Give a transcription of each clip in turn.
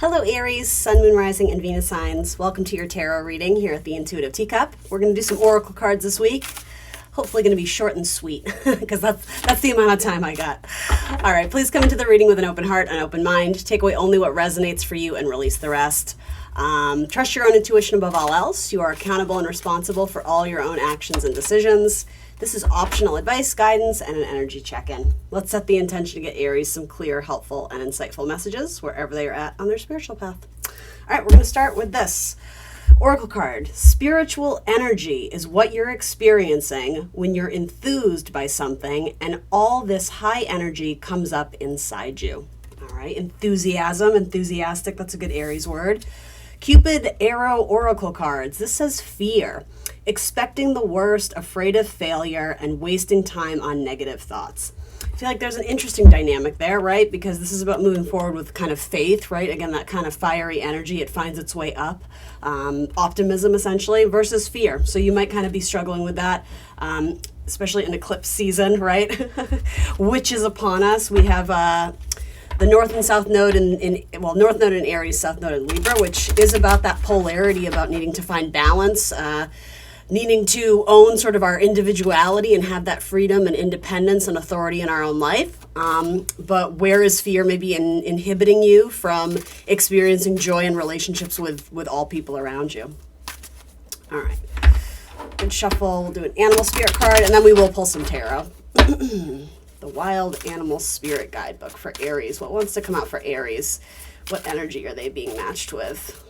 Hello Aries, Sun, Moon, Rising, and Venus signs. Welcome to your tarot reading here at the Intuitive Teacup. We're going to do some oracle cards this week. Hopefully going to be short and sweet because that's the amount of time I got. All right, please come into the reading with an open heart and open mind. Take away only what resonates for you and release the rest. Trust your own intuition above all else. You are accountable and responsible for all your own actions and decisions. This is optional advice, guidance, and an energy check-in. Let's set the intention to get Aries some clear, helpful, and insightful messages wherever they are at on their spiritual path. All right, we're going to start with this. Oracle card. Spiritual energy is what you're experiencing when you're enthused by something and all this high energy comes up inside you. All right, enthusiasm, enthusiastic, that's a good Aries word. Cupid Arrow Oracle cards. This says fear. Expecting the worst, afraid of failure, and wasting time on negative thoughts. I feel like there's an interesting dynamic there, right? Because this is about moving forward with kind of faith, right? Again, that kind of fiery energy, it finds its way up. Optimism, essentially, versus fear. So you might kind of be struggling with that, especially in eclipse season, right? Which is upon us. We have the North and South Node North Node in Aries, South Node in Libra, which is about that polarity, about needing to find balance, needing to own sort of our individuality and have that freedom and independence and authority in our own life. But where is fear maybe inhibiting you from experiencing joy in relationships with all people around you? All right. Good shuffle. We'll do an animal spirit card, and then we will pull some tarot. The Wild Animal Spirit Guidebook for Aries. What wants to come out for Aries? What energy are they being matched with?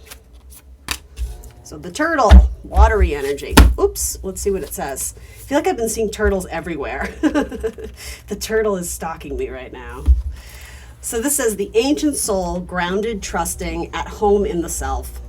So the turtle, watery energy. Oops, let's see what it says. I feel like I've been seeing turtles everywhere. The turtle is stalking me right now. So this says, the ancient soul, grounded, trusting, at home in the self.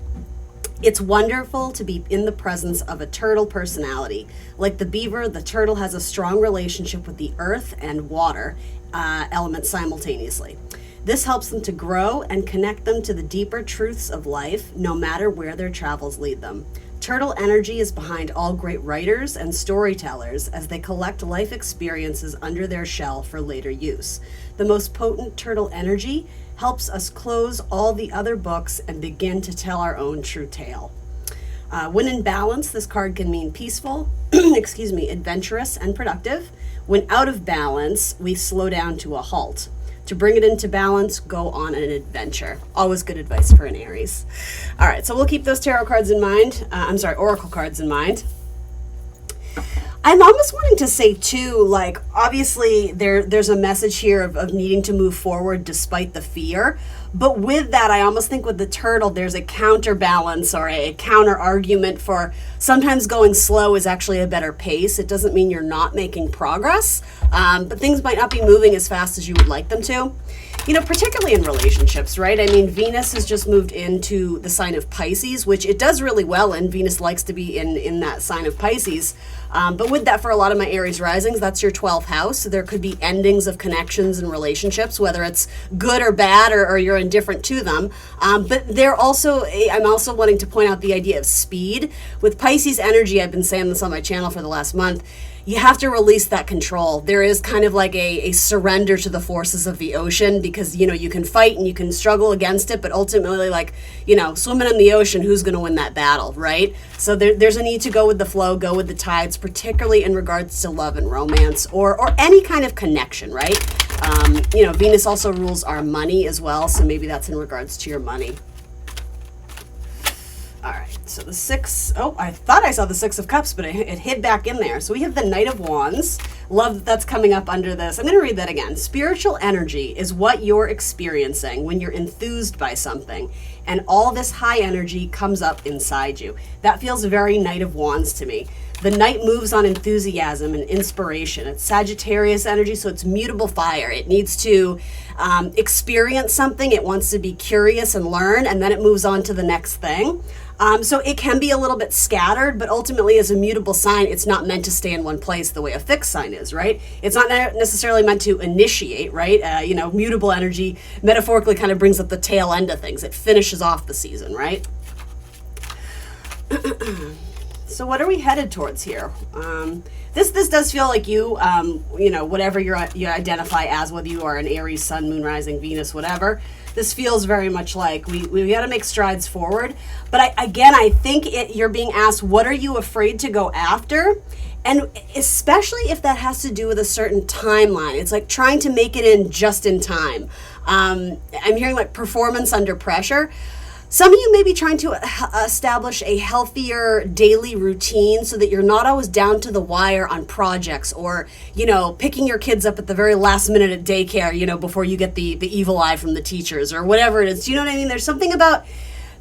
It's wonderful to be in the presence of a turtle personality. Like the beaver, the turtle has a strong relationship with the earth and water elements simultaneously. This helps them to grow and connect them to the deeper truths of life, no matter where their travels lead them. Turtle energy is behind all great writers and storytellers as they collect life experiences under their shell for later use. The most potent turtle energy helps us close all the other books and begin to tell our own true tale. When in balance, this card can mean peaceful, adventurous, and productive. When out of balance, we slow down to a halt. To bring it into balance, go on an adventure. Always good advice for an Aries. All right, so we'll keep those tarot cards in mind. Oracle cards in mind. I'm almost wanting to say too, like, obviously there's a message here of needing to move forward despite the fear. But with that, I almost think with the turtle, there's a counterbalance or a counter argument for sometimes going slow is actually a better pace. It doesn't mean you're not making progress, but things might not be moving as fast as you would like them to. You know, particularly in relationships, right? I mean, Venus has just moved into the sign of Pisces, which it does really well in. Venus likes to be in that sign of Pisces. But with that, for a lot of my Aries risings, that's your 12th house. So there could be endings of connections and relationships, whether it's good or bad or you're indifferent to them. But I'm also wanting to point out the idea of speed. With Pisces energy, I've been saying this on my channel for the last month, you have to release that control. There is kind of like a surrender to the forces of the ocean because, you know, you can fight and you can struggle against it, but ultimately, like, you know, swimming in the ocean, who's going to win that battle, right? So there's a need to go with the flow, go with the tides, particularly in regards to love and romance or any kind of connection, right? Venus also rules our money as well, so maybe that's in regards to your money. All right, so the I thought I saw the Six of Cups, but it hid back in there. So we have the Knight of Wands. Love that that's coming up under this. I'm going to read that again. Spiritual energy is what you're experiencing when you're enthused by something, and all this high energy comes up inside you. That feels very Knight of Wands to me. The Knight moves on enthusiasm and inspiration. It's Sagittarius energy, so it's mutable fire. It needs to experience something. It wants to be curious and learn, and then it moves on to the next thing. So it can be a little bit scattered, but ultimately as a mutable sign, it's not meant to stay in one place the way a fixed sign is, right? It's not necessarily meant to initiate, right? Mutable energy metaphorically kind of brings up the tail end of things. It finishes off the season, right? So what are we headed towards here? This does feel like you, whatever you identify as, whether you are an Aries, Sun, Moon, Rising, Venus, whatever. this feels very much like we got to make strides forward. But I think you're being asked, what are you afraid to go after? And especially if that has to do with a certain timeline. It's like trying to make it in just in time. I'm hearing like performance under pressure. Some of you may be trying to establish a healthier daily routine so that you're not always down to the wire on projects, or, picking your kids up at the very last minute at daycare, before you get the evil eye from the teachers or whatever it is. Do you know what I mean? There's something about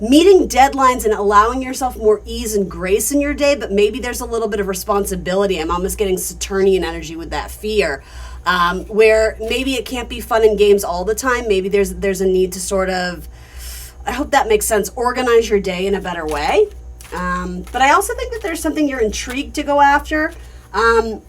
meeting deadlines and allowing yourself more ease and grace in your day, but maybe there's a little bit of responsibility. I'm almost getting Saturnian energy with that fear, where maybe it can't be fun and games all the time. Maybe there's a need to sort of, I hope that makes sense, organize your day in a better way. But I also think that there's something you're intrigued to go after. And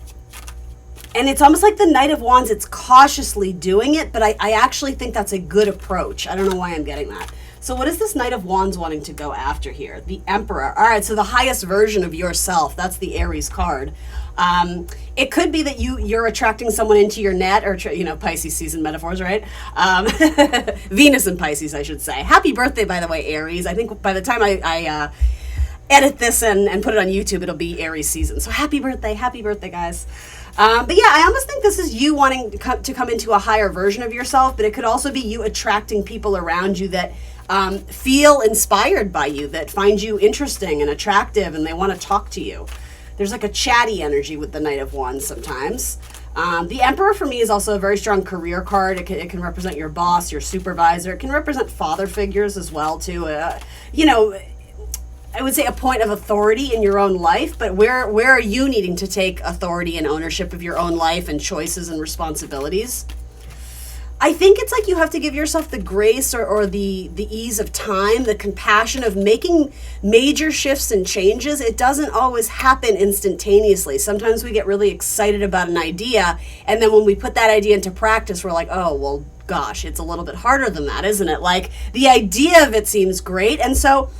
it's almost like the Knight of Wands, it's cautiously doing it, but I actually think that's a good approach. I don't know why I'm getting that. So what is this Knight of Wands wanting to go after here? The Emperor. All right, so the highest version of yourself. That's the Aries card. It could be that you're attracting someone into your net, or Pisces season metaphors, right? Venus and Pisces, I should say. Happy birthday, by the way, Aries. I think by the time I edit this and put it on YouTube, it'll be Aries season. So happy birthday, guys. But yeah, I almost think this is you wanting to come into a higher version of yourself, but it could also be you attracting people around you that feel inspired by you, that find you interesting and attractive, and they want to talk to you. There's like a chatty energy with the Knight of Wands sometimes. The Emperor for me is also a very strong career card. It can represent your boss, your supervisor. It can represent father figures as well too. I would say a point of authority in your own life, but where are you needing to take authority and ownership of your own life and choices and responsibilities? I think it's like you have to give yourself the grace or the ease of time, the compassion of making major shifts and changes. It doesn't always happen instantaneously. Sometimes we get really excited about an idea, and then when we put that idea into practice, we're like, oh, well, gosh, it's a little bit harder than that, isn't it? Like, the idea of it seems great, and so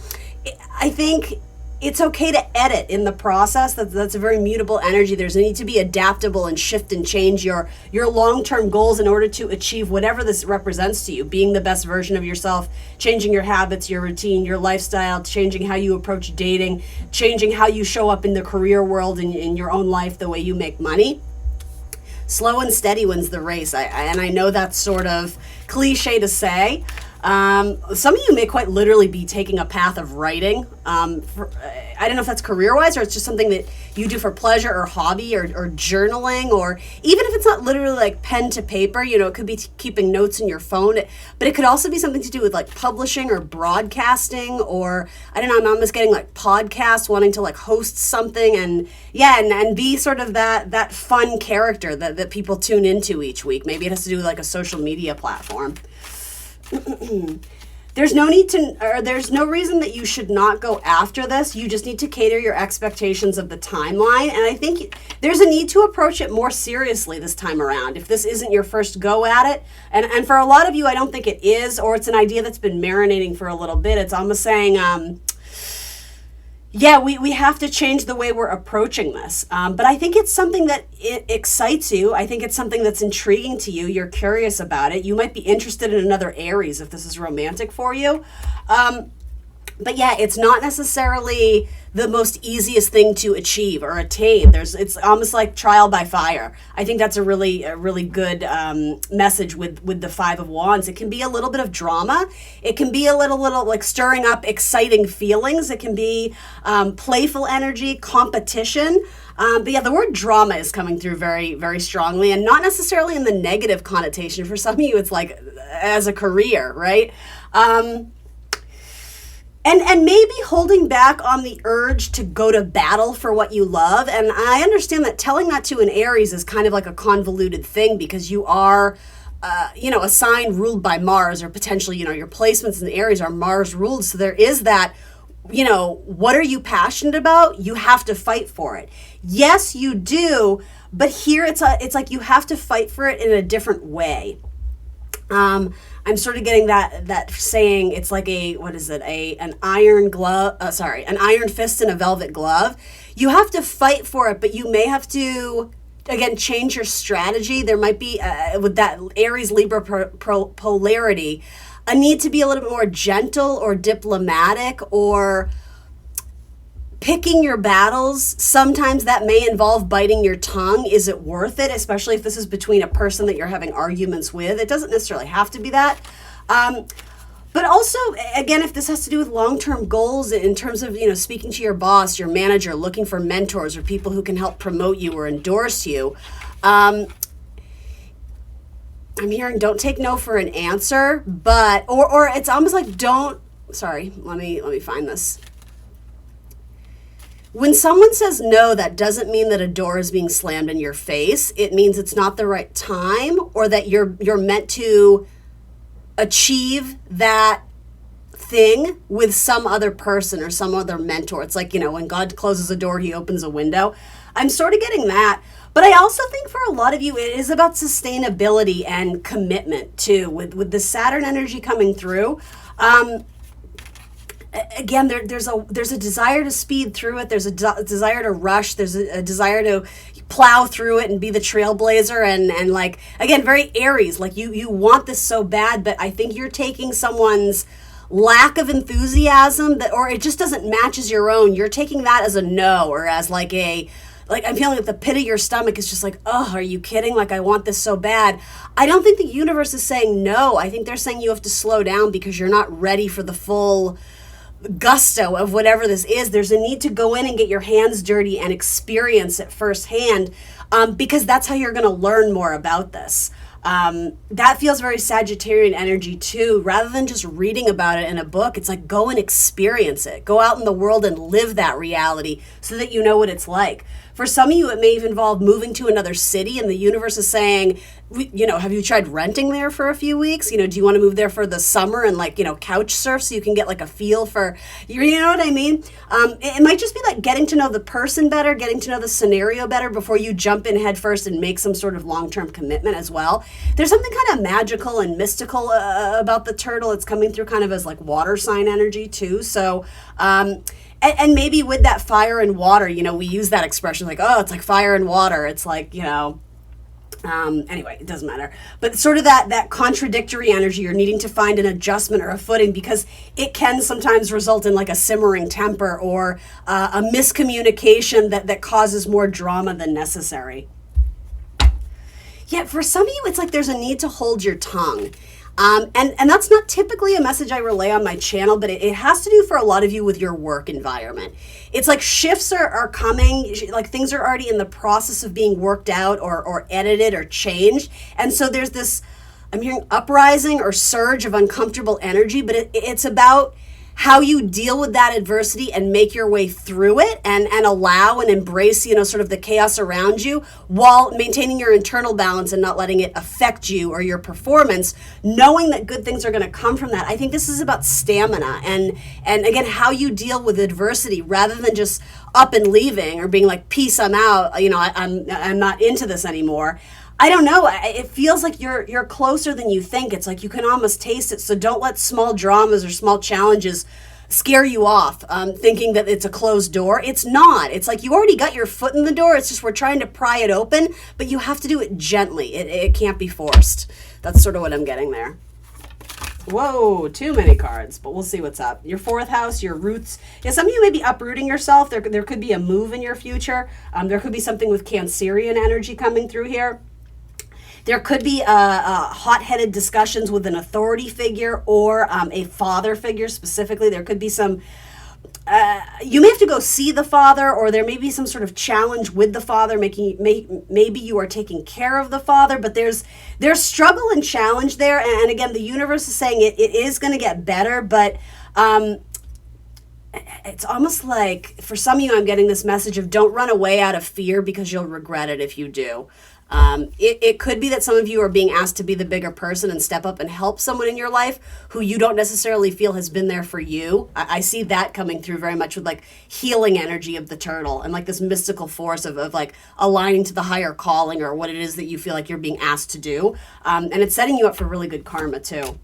I think it's okay to edit in the process. That's a very mutable energy. There's a need to be adaptable and shift and change your long-term goals in order to achieve whatever this represents to you. Being the best version of yourself, changing your habits, your routine, your lifestyle, changing how you approach dating, changing how you show up in the career world, in your own life, the way you make money. Slow and steady wins the race. And I know that's sort of cliche to say. Some of you may quite literally be taking a path of writing. I don't know if that's career-wise or it's just something that you do for pleasure or hobby or journaling, or even if it's not literally like pen to paper, it could be keeping notes in your phone, but it could also be something to do with like publishing or broadcasting, or I don't know, I'm almost getting like podcasts, wanting to like host something and be sort of that fun character that people tune into each week. Maybe it has to do with like a social media platform. There's no reason that you should not go after this. You just need to cater your expectations of the timeline. And I think there's a need to approach it more seriously this time around. If this isn't your first go at it, and for a lot of you, I don't think it is, or it's an idea that's been marinating for a little bit. It's almost saying, we have to change the way we're approaching this. But I think it's something that it excites you. I think it's something that's intriguing to you. You're curious about it. You might be interested in another Aries if this is romantic for you. But yeah, it's not necessarily the most easiest thing to achieve or attain. It's almost like trial by fire. I think that's a really good message with the Five of Wands. It can be a little bit of drama. It can be a little like stirring up exciting feelings. It can be playful energy, competition. But yeah, the word drama is coming through very, very strongly, and not necessarily in the negative connotation. For some of you, it's like as a career, right? And maybe holding back on the urge to go to battle for what you love. And I understand that telling that to an Aries is kind of like a convoluted thing, because you are, a sign ruled by Mars, or potentially, your placements in the Aries are Mars ruled. So there is that, what are you passionate about? You have to fight for it. Yes, you do. But here it's like you have to fight for it in a different way. I'm sort of getting that saying, it's like an iron fist in a velvet glove. You have to fight for it, but you may have to, again, change your strategy. There might be, with that Aries Libra polarity, a need to be a little bit more gentle or diplomatic or picking your battles. Sometimes that may involve biting your tongue. Is it worth it? Especially if this is between a person that you're having arguments with. It doesn't necessarily have to be that. But also, again, if this has to do with long-term goals in terms of, speaking to your boss, your manager, looking for mentors or people who can help promote you or endorse you, I'm hearing don't take no for an answer, but, or it's almost like let me find this. When someone says no, that doesn't mean that a door is being slammed in your face. It means it's not the right time, or that you're meant to achieve that thing with some other person or some other mentor. It's like, when God closes a door, he opens a window. I'm sort of getting that. But I also think for a lot of you, it is about sustainability and commitment too. With the Saturn energy coming through, again, there's a desire to speed through it. There's a desire to rush. There's a desire to plow through it and be the trailblazer and like, again, very Aries. Like you want this so bad, but I think you're taking someone's lack of enthusiasm or it just doesn't match as your own. You're taking that as a no, or as like I'm feeling at the pit of your stomach is just like, oh, are you kidding? Like, I want this so bad. I don't think the universe is saying no. I think they're saying you have to slow down because you're not ready for the full gusto of whatever this is. There's a need to go in and get your hands dirty and experience it firsthand, because that's how you're going to learn more about this. That feels very Sagittarian energy too. Rather than just reading about it in a book, it's like go and experience it. Go out in the world and live that reality so that you know what it's like. For some of you, it may even involve moving to another city, and the universe is saying, have you tried renting there for a few weeks? Do you want to move there for the summer and couch surf so you can get like a feel for, you know what I mean? It might just be like getting to know the person better, getting to know the scenario better before you jump in head first and make some sort of long-term commitment as well. There's something kind of magical and mystical about the turtle. It's coming through kind of as like water sign energy too. So, and maybe with that fire and water, we use that expression like, oh, it's like fire and water. It's like, anyway, it doesn't matter. But sort of that contradictory energy, you're needing to find an adjustment or a footing because it can sometimes result in like a simmering temper or a miscommunication that causes more drama than necessary. Yeah, for some of you, it's like there's a need to hold your tongue. And that's not typically a message I relay on my channel, but it has to do for a lot of you with your work environment. It's like shifts are coming, like things are already in the process of being worked out or edited or changed. And so there's this, I'm hearing uprising or surge of uncomfortable energy, but it's about how you deal with that adversity and make your way through it and allow and embrace, sort of the chaos around you while maintaining your internal balance and not letting it affect you or your performance, knowing that good things are going to come from that. I think this is about stamina and again, how you deal with adversity rather than just up and leaving or being like, peace, I'm out, I'm not into this anymore. I don't know. It feels like you're closer than you think. It's like you can almost taste it. So don't let small dramas or small challenges scare you off, thinking that it's a closed door. It's not. It's like you already got your foot in the door. It's just we're trying to pry it open, but you have to do it gently. It can't be forced. That's sort of what I'm getting there. Whoa, too many cards, but we'll see what's up. Your fourth house, your roots. Yeah, some of you may be uprooting yourself. There could be a move in your future. There could be something with Cancerian energy coming through here. There could be hot-headed discussions with an authority figure or a father figure specifically. There could be some, you may have to go see the father, or there may be some sort of challenge with the father, maybe you are taking care of the father, but there's struggle and challenge there. And again, the universe is saying it is going to get better, but it's almost like for some of you, I'm getting this message of don't run away out of fear because you'll regret it if you do. It could be that some of you are being asked to be the bigger person and step up and help someone in your life who you don't necessarily feel has been there for you. I see that coming through very much with like healing energy of the turtle and like this mystical force of like aligning to the higher calling or what it is that you feel like you're being asked to do. And it's setting you up for really good karma too.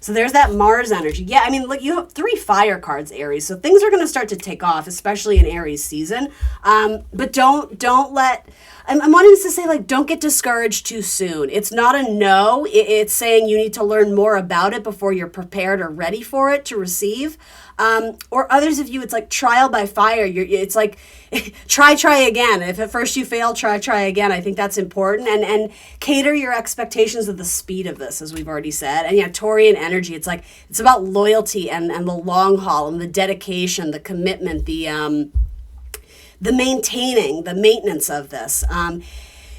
So there's that Mars energy. Yeah, I mean, look, you have 3 fire cards, Aries. So things are going to start to take off, especially in Aries season. But don't let... I'm wanting to say, like, don't get discouraged too soon. It's not a no. It's saying you need to learn more about it before you're prepared or ready for it to receive. Or others of you, it's like trial by fire. It's like try again. If at first you fail, try again. I think that's important. And cater your expectations of the speed of this, as we've already said. And yeah, Taurian energy. It's like it's about loyalty and the long haul and the dedication, the commitment, the maintaining, the maintenance of this.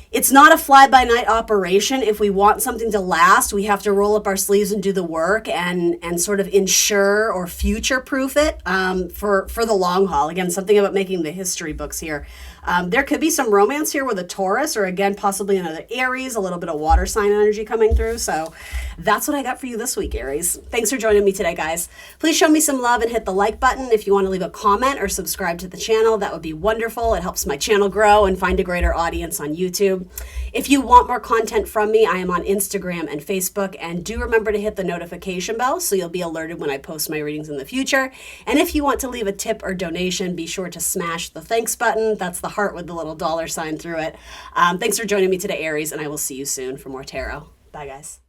It's not a fly-by-night operation. If we want something to last, we have to roll up our sleeves and do the work and sort of ensure or future-proof it for the long haul. Again, something about making the history books here. There could be some romance here with a Taurus or, again, possibly another Aries, a little bit of water sign energy coming through. So that's what I got for you this week, Aries. Thanks for joining me today, guys. Please show me some love and hit the like button. If you want to leave a comment or subscribe to the channel, that would be wonderful. It helps my channel grow and find a greater audience on YouTube. If you want more content from me, I am on Instagram and Facebook, and do remember to hit the notification bell so you'll be alerted when I post my readings in the future. And if you want to leave a tip or donation, be sure to smash the thanks button. That's the heart with the little dollar sign through it. Thanks for joining me today, Aries, and I will see you soon for more tarot. Bye, guys.